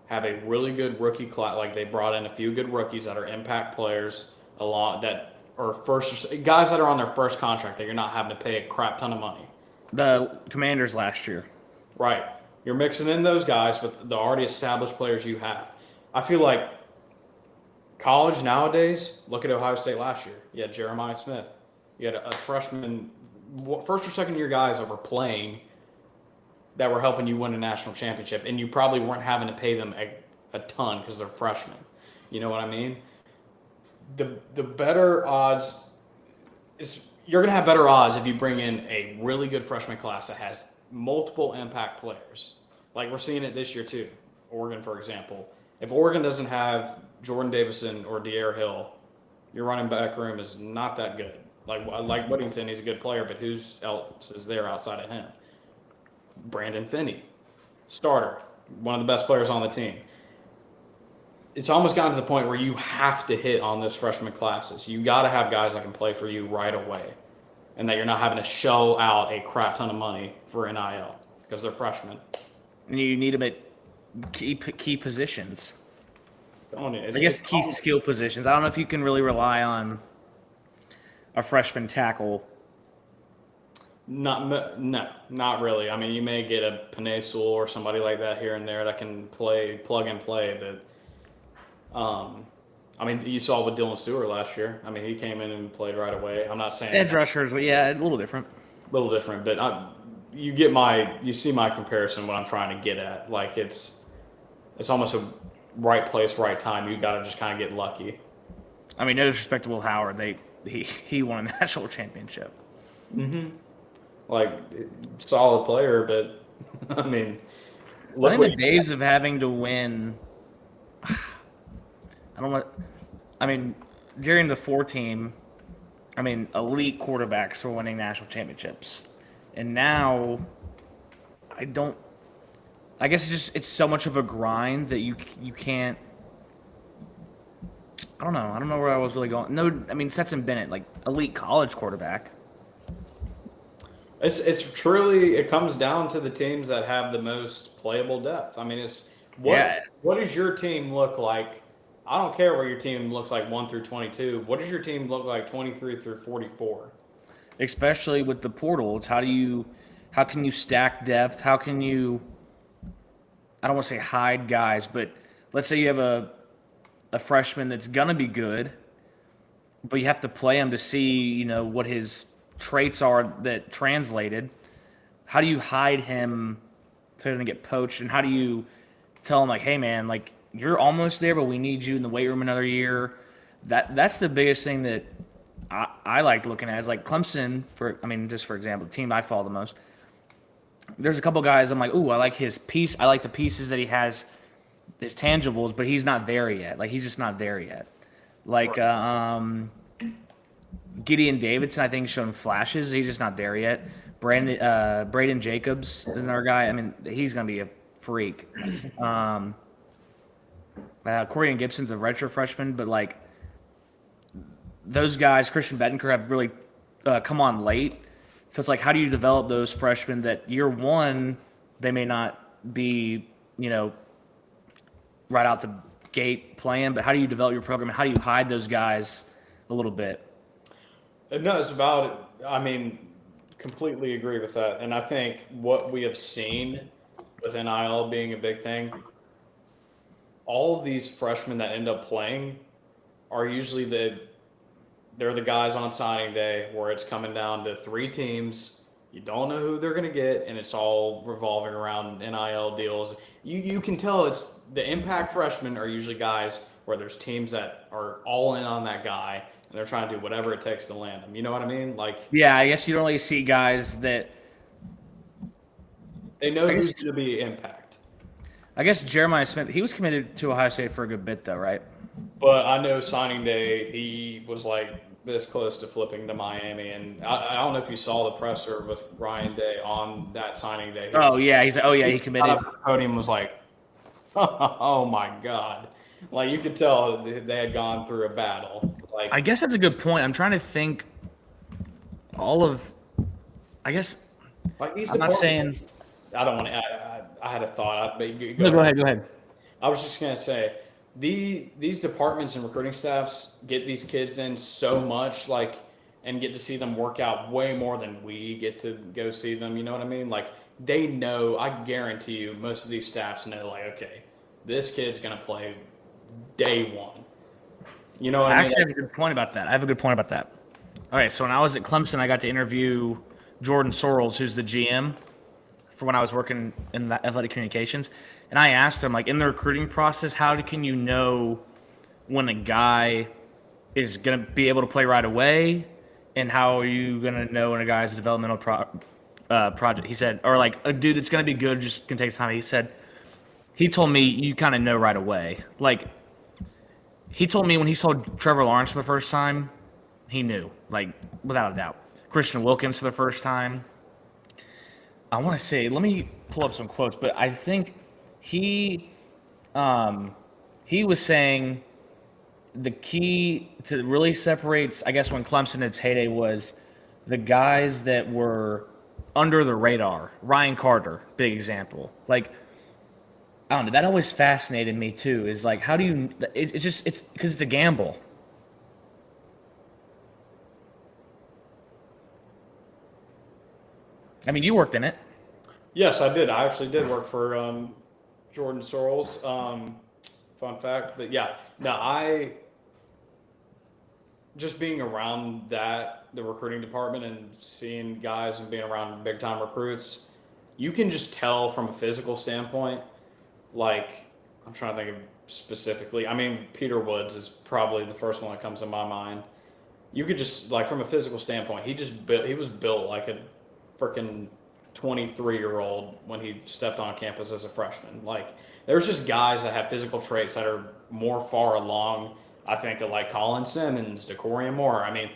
have a really good rookie class. Like they brought in a few good rookies that are impact players, a lot that are first guys that are on their first contract that you're not having to pay a crap ton of money. The Commanders last year. Right. You're mixing in those guys with the already established players you have. I feel like college nowadays, look at Ohio State last year. You had Jeremiah Smith. You had a freshman, first or second year guys that were playing that were helping you win a national championship, and you probably weren't having to pay them a ton because they're freshmen. You know what I mean? The better odds is you're gonna have better odds if you bring in a really good freshman class that has multiple impact players. Like we're seeing it this year too. Oregon, for example. If Oregon doesn't have Jordan Davison or De'Aaron Hill, your running back room is not that good. Like Whittington, he's a good player, but who's else is there outside of him? Brandon Finney, starter, one of the best players on the team. It's almost gotten to the point where you have to hit on those freshman classes. You got to have guys that can play for you right away, and that you're not having to shell out a crap ton of money for NIL because they're freshmen. And you need them at key positions. It's, I guess it's key skill positions. I don't know if you can really rely on a freshman tackle. not really. I mean, you may get a Panay Sewell or somebody like that here and there that can plug and play, but I mean, you saw with Dylan Stewart last year. I mean, he came in and played right away. I'm not saying Edge rushers, yeah, a little different. a little different, but you see my comparison. What I'm trying to get at, like it's almost a right place, right time. You got to just kind of get lucky. I mean, no disrespect to Will Howard, he won a national championship. Like solid player, but I mean, I think the days of having to win. I don't want. I mean, during the 4 team, I mean, elite quarterbacks were winning national championships, and now I don't. I guess it's so much of a grind that you can't. I don't know. I don't know where I was really going. No, I mean Stetson Bennett, like elite college quarterback. It's truly it comes down to the teams that have the most playable depth. I mean, it's Yeah. what does your team look like? I don't care what your team looks like 1 through 22. What does your team look like 23 through 44? Especially with the portal. It's how can you stack depth? How can you, I don't want to say hide guys, but let's say you have a freshman that's gonna be good, but you have to play him to see, what his traits are that translated. How do you hide him so he doesn't get poached? And how do you tell him like, hey man, like you're almost there, but we need you in the weight room another year? That's the biggest thing that I like looking at is like Clemson, just for example, the team I follow the most. There's a couple guys I'm like, ooh, I like his piece. I like the pieces that he has, his tangibles, but he's not there yet. Like he's just not there yet. Like Gideon Davidson, I think, shown flashes. He's just not there yet. Braden Jacobs is another guy. I mean, he's gonna be a freak. Corian Gibson's a redshirt freshman, but like those guys, Christian Betancourt, have really come on late. So it's like, how do you develop those freshmen that year one they may not be, right out the gate playing, but how do you develop your program? How do you hide those guys a little bit? No, it's valid. I mean, completely agree with that. And I think what we have seen with NIL being a big thing, all of these freshmen that end up playing are usually they're the guys on signing day where it's coming down to 3 teams. You don't know who they're going to get, and it's all revolving around NIL deals. You can tell it's the impact freshmen are usually guys where there's teams that are all in on that guy, and they're trying to do whatever it takes to land them. You know what I mean? Like, yeah, I guess you don't really see guys that they know who's going to be impact. I guess Jeremiah Smith, he was committed to Ohio State for a good bit, though, right? But I know signing day, he was like this close to flipping to Miami. And I don't know if you saw the presser with Ryan Day on that signing day. Oh, yeah. He He got committed. up to the podium was like, oh my God. Like you could tell they had gone through a battle. Like I guess that's a good point. I'm trying to think I guess, like these I'm not departments. saying. I don't want to. I had a thought. But No, go ahead. Go ahead. I was just gonna say these departments and recruiting staffs get these kids in so much, like, and get to see them work out way more than we get to go see them. You know what I mean? Like they know. I guarantee you, most of these staffs know. Like, okay, this kid's gonna play day one. You know what I I mean? actually have a good point about that. All right, so when I was at Clemson, I got to interview Jordan Sorrells, who's the GM for when I was working in the athletic communications. And I asked him, like, in the recruiting process, how can you know when a guy is going to be able to play right away? And how are you going to know when a guy's a developmental project? He said, or like a dude that's going to be good, just going to take time. He told me you kind of know right away. Like, he told me when he saw Trevor Lawrence for the first time, he knew, like, without a doubt. Christian Wilkins for the first time. I want to say, let me pull up some quotes, but I think he was saying the key to really separates, I guess, when Clemson its heyday was the guys that were under the radar. Ryan Carter, big example. Like, I don't know. That always fascinated me too. Is like, how do you? It's because it's a gamble. I mean, you worked in it. Yes, I did. I actually did work for Jordan Sorrells. Fun fact, but yeah, no, I just being around the recruiting department and seeing guys and being around big time recruits, you can just tell from a physical standpoint. Like, I'm trying to think of specifically. I mean, Peter Woods is probably the first one that comes to my mind. You could just like from a physical standpoint, he was built like a freaking 23-year-old when he stepped on campus as a freshman. Like there's just guys that have physical traits that are more far along. I think of like Colin Simmons, Decorian Moore. I mean,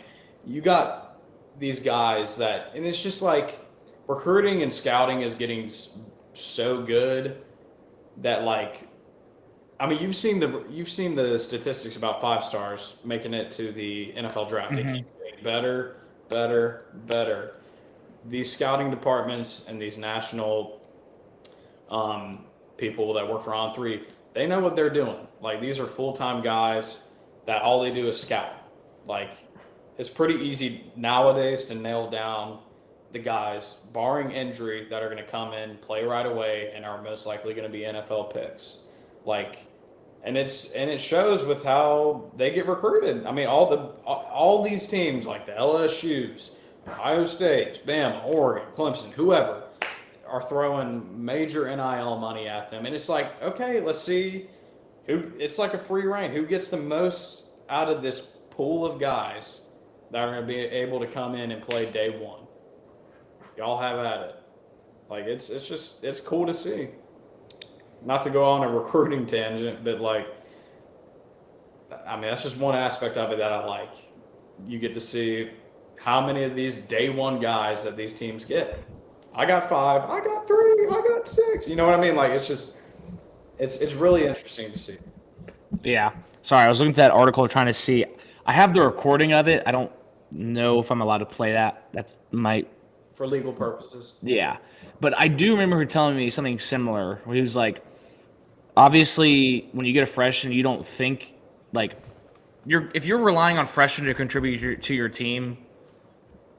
you got these guys that, and it's just like recruiting and scouting is getting so good that like, I mean, you've seen the statistics about 5 stars making it to the NFL draft. They keep getting better, better, better. These scouting departments and these national people that work for On3, they know what they're doing. Like these are full-time guys that all they do is scout. Like it's pretty easy nowadays to nail down the guys, barring injury, that are going to come in, play right away, and are most likely going to be NFL picks. Like, and it shows with how they get recruited. I mean, all these teams like the LSU's, Ohio State, Bama, Oregon, Clemson, whoever, are throwing major NIL money at them. And it's like, okay, let's see it's like a free reign. Who gets the most out of this pool of guys that are going to be able to come in and play day one? Y'all have at it. Like, it's cool to see. Not to go on a recruiting tangent, but like, I mean, that's just one aspect of it that I like. You get to see how many of these day one guys that these teams get. I got 5, I got 3, I got 6. You know what I mean? Like it's really interesting to see. Yeah. Sorry, I was looking at that article trying to see. I have the recording of it. I don't know if I'm allowed to play that. That might. For legal purposes. Yeah. But I do remember her telling me something similar. Where he was like, obviously, when you get a freshman, you don't think like if you're relying on freshmen to contribute to your team,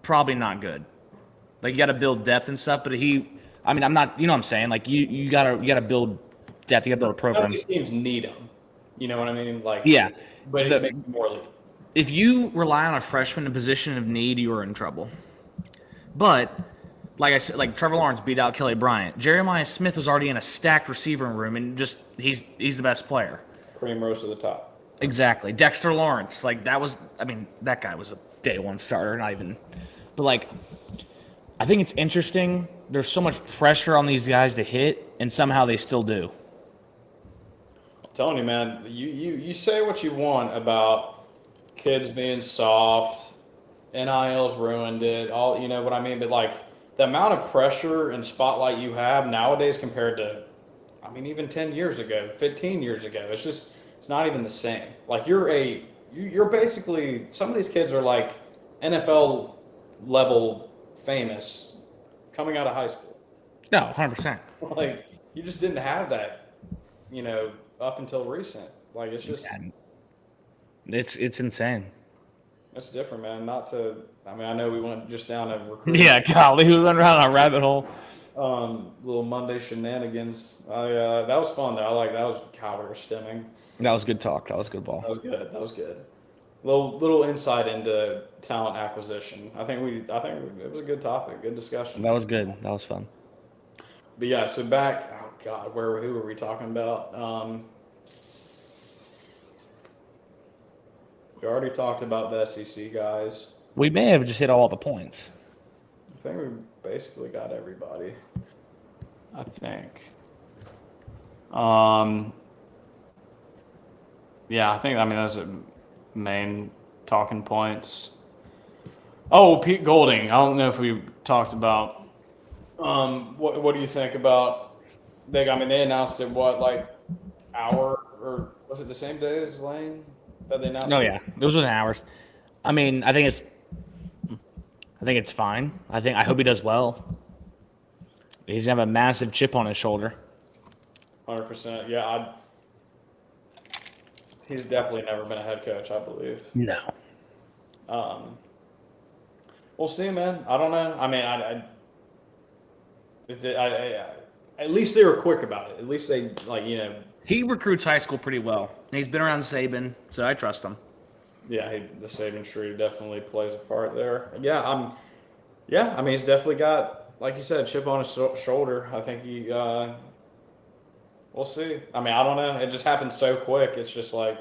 probably not good. Like you got to build depth and stuff. But I'm not. You know what I'm saying? Like you gotta build depth. You gotta build a program. These teams need them. You know what I mean? Like yeah. But it makes it more legal. If you rely on a freshman in a position of need, you are in trouble. But like I said, like Trevor Lawrence beat out Kelly Bryant. Jeremiah Smith was already in a stacked receiving room, and just he's the best player. Cream rose to the top. Exactly. Dexter Lawrence, like that guy was a day one starter, not even. But like, I think it's interesting. There's so much pressure on these guys to hit, and somehow they still do. telling you, man, you say what you want about kids being soft, NIL's ruined it, all you know what I mean, but like the amount of pressure and spotlight you have nowadays compared to, I mean, even 10 years ago, 15 years ago, it's not even the same. Like you're basically, some of these kids are like NFL level famous coming out of high school. No, 100%. Like you just didn't have that, you know, up until recent. Like it's just And it's insane. it's different, man. Not to, I mean, I know we went just down a recruiting, Yeah, golly, we went around a rabbit hole. little Monday shenanigans. That was fun though. I like that was how we were stemming. That was good talk. That was good ball. That was good. That was good. Little insight into talent acquisition. I think it was a good topic, good discussion. That was good. That was fun. But yeah, so back. Oh God, who were we talking about? We already talked about the SEC guys. We may have just hit all the points. I think we basically got everybody. I think. Yeah, I think. I mean, those are main talking points. Oh, Pete Golding. I don't know if we talked about. What do you think about? I mean, they announced it like hour or was it the same day as Lane that they announced? Oh yeah, it was within hours. I mean, I think it's fine. I hope he does well. He's gonna have a massive chip on his shoulder. 100%. Yeah, he's definitely never been a head coach, I believe. No. We'll see, man. I don't know. I mean, at least they were quick about it. At least they He recruits high school pretty well. He's been around Saban, so I trust him. Yeah, the Saban tree definitely plays a part there. Yeah, I mean, he's definitely got, like you said, chip on his shoulder. I think we'll see. I mean, I don't know. It just happened so quick. It's just like,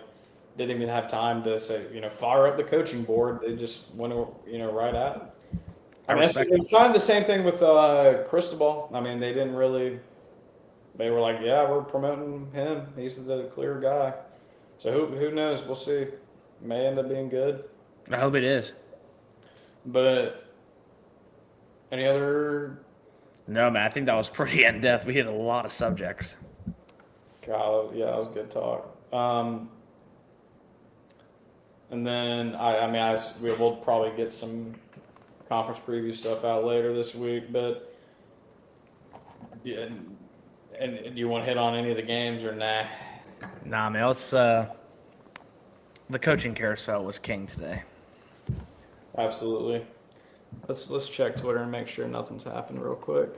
didn't even have time to say, fire up the coaching board. They just went, right at it. I mean, it's kind of the same thing with Cristobal. I mean, they were like, yeah, we're promoting him. He's the clear guy. So who knows? We'll see. May end up being good. I hope it is. But any other? No, man. I think that was pretty in depth. We hit a lot of subjects. God, yeah, that was good talk. And then we'll probably get some conference preview stuff out later this week. But yeah, and do you want to hit on any of the games or nah? Nah, man. The coaching carousel was king today. Absolutely. Let's check Twitter and make sure nothing's happened real quick.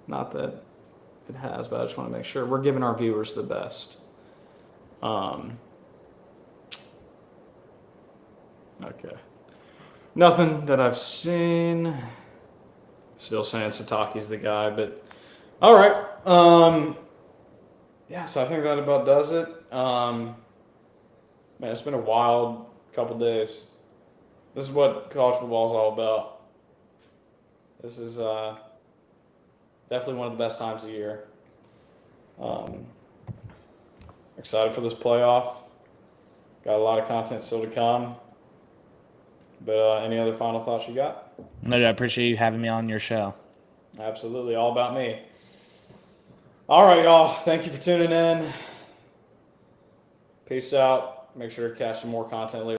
Not that it has, but I just want to make sure we're giving our viewers the best. Okay. Nothing that I've seen. Still saying Sataki's the guy, but all right. Yeah, so I think that about does it. Man, it's been a wild couple days. This is what college football is all about. This is definitely one of the best times of year. Excited for this playoff. Got a lot of content still to come. But any other final thoughts you got? No, I appreciate you having me on your show. Absolutely, all about me. All right, y'all. Thank you for tuning in. Peace out. Make sure to catch some more content later.